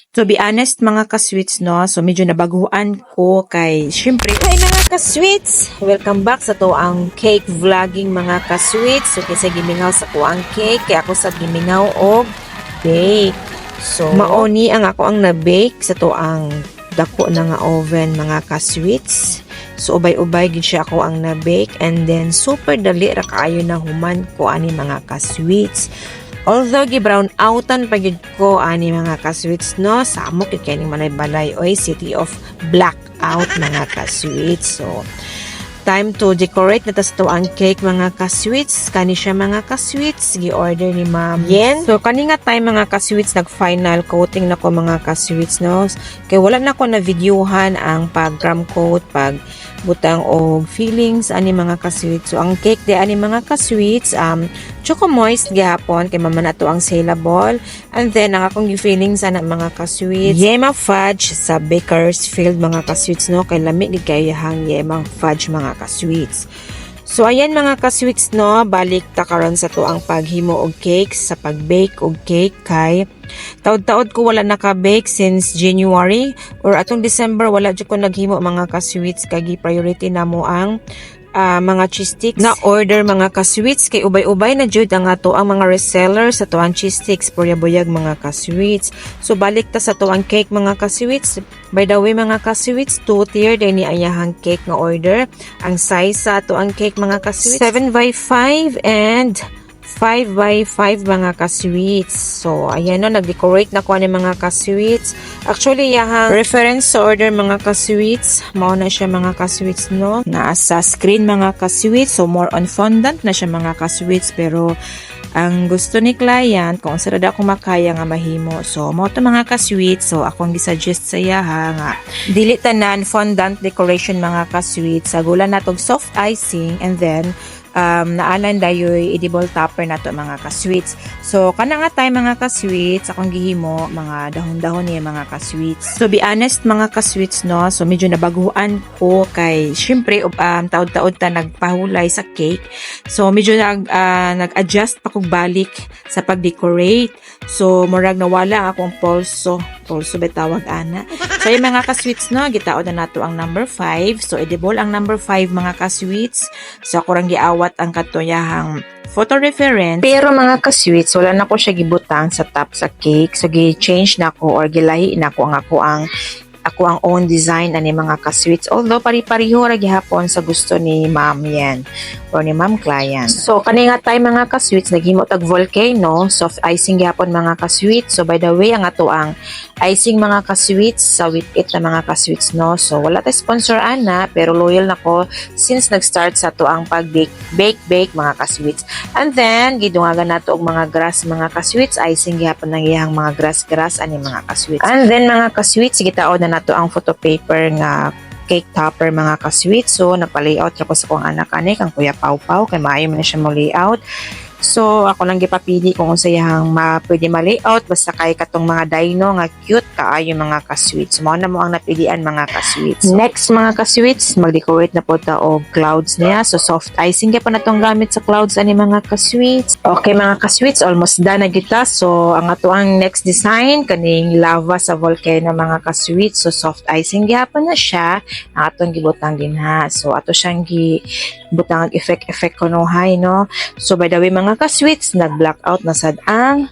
To be honest mga ka-sweets no, so medyo nabaguan ko kay syempre. Hi mga ka-sweets! Welcome back sa to ang cake vlogging mga ka-sweets. So kasi gimingaw sa ko ang cake, kaya ako sa gimingaw og bake. So maoni ang ako ang na-bake sa to ang dako na nga oven mga ka-sweets. So ubay-ubay gid siya ako ang na-bake and then super dali ra kaayo na human ko ani mga ka-sweets. Although gi-brown outan pa gyud ko ani mga ka-sweets no, sa amo kay kining balay oy City of Blackout mga ka-sweets. So time to decorate na tas to ang cake mga ka-sweets. Kani siya mga ka-sweets gi-order ni Ma'am Yen. So kani nga time mga ka-sweets nag final coating na ko mga ka-sweets no. Kay wala na ko na videohan ang pag gram coat, pag butang og fillings ani mga ka-sweets. So ang cake di ani mga ka-sweets choco moist gihapon kay mama na to ang saleable. And then ang akong gi-fillings ana mga ka-sweets yema fudge sa Bakersfield mga ka-sweets no, kay lami gid kayo hang yema fudge mga ka-sweets. So ayan mga ka-sweets no, balik ta karon sa to ang paghimo og cake, sa pag-bake og cake kay taod-taod ko wala naka-bake since January or atong December wala jud ko naghimo mga ka-sweets kay gi-priority na mo ang mga cheese sticks na order mga ka-sweets kay ubay-ubay na jud ang ato ang mga resellers sa to ang cheese sticks buyag mga ka-sweets. So balik ta sa to ang cake mga ka-sweets. By the way mga ka-sweets, 2-tier din ni ayahang cake nga order. Ang size sa to ang cake mga ka-sweets 7x5 and 5x5 mga ka-sweets. So, ayan no, nag-decorate na ko ni mga ka-sweets. Actually, yahang reference sa order mga ka-sweets. Mao na siya mga ka-sweets no. Nasa screen mga ka-sweets. So, more on fondant na siya mga ka-sweets. Pero, ang gusto ni client, kung sarada ako makaya nga mahimo. So, mao to mga ka-sweets. So, akong gisuggest sa iya nga dili tanan fondant decoration mga ka-sweets. Sagulan natog soft icing and then naalan dayoy edible topper na to mga ka-sweets. So kana nga tay mga ka-sweets akong gihimo mga dahon-dahon niya mga ka-sweets. To be honest mga ka-sweets no, so medyo nabaguan ko kay syempre taod-taod ta nagpahulay sa cake. So medyo nag-adjust pa kog balik sa pag-decorate. So murag nawala akong pulso betawag ana. So yung mga ka-sweets no, gitaod na nato ang number 5. So edible ang number 5 mga ka-sweets. So ako rang giawat ang katuyahang photo reference. Pero mga ka-sweets, wala na ko siya gibutang sa top sa cake. So gi-change na ko or gilahi na ko ang own design ani mga ka-sweets. Although pari-pariho ra gihapon sa gusto ni Ma'am Yen or ni Ma'am Client. So kani nga tay mga ka-sweets naghimo tag volcano, soft icing gihapon mga ka-sweets. So by the way ang ato ang icing mga ka-sweets sa with it na mga ka-sweets no. So wala tay sponsor ana pero loyal na ko since nag-start sa to ang pag-bake mga ka-sweets. And then gidungagan nato og mga grass mga ka-sweets, icing gihapon nang iyang mga grass ani mga ka-sweets. And then mga ka-sweets gitaod na nato ang photo paper nga cake topper mga ka-sweets. So napa-layout ra ko sa kong anak ani kang Kuya Pau Pau kay maayo man siya mo layout. So ako lang gipapili kung unsayang pwede ma-layout basta kay katong mga dino nga cute kaayo mga ka-sweets. Mao na mo ang napilian mga ka-sweets. So, next mga ka-sweets, mag-decorate na po ta og clouds niya. So soft icing gyud pa natong gamit sa clouds ani mga ka-sweets. Okay mga ka-sweets, almost done na kita. So ang ato ang next design kaning lava sa volcano mga ka-sweets. So soft icing gyapon na siya. Ang atong gibutang din ha. So ato siyang gibutang effect kunuhay no. So by the way mga ka-sweets, nag-blackout na sad ang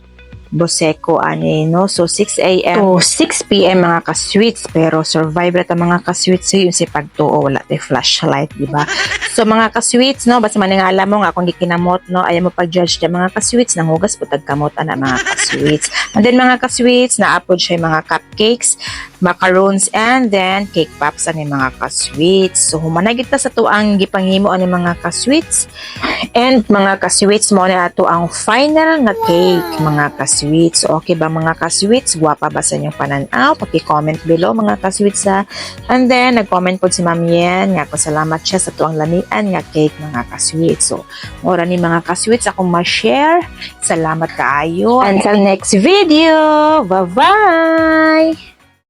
Boseko ani no. So 6 AM to 6 PM mga ka-sweets, pero survive ra ta mga ka-sweets yung si pagtuo wala tay flashlight di ba? So mga ka-sweets no, basta man nga alam mo nga akong gikinamot no, ayaw mo pag-judge ta mga ka-sweets, nanghugas putag kamot ana mga ka-sweets. And then mga ka-sweets, naapod siya mga cupcakes, macaroons and then cake pops ani mga ka-sweets. So humanay kita sa tuang gipanghimo ani mga ka-sweets. And mga ka-sweets mo na ato ang final nga cake mga ka-sweets. Okay ba mga ka-sweets? Gwapa ba sa inyong pananaw? Paki-comment below mga ka-sweets ha. And then nag-comment po si Ma'am Yen nga ko salamat siya sa tuang lamian nga cake mga ka-sweets. So mura ni mga ka-sweets akong ma-share. Salamat kaayo. Until next video. Bye-bye!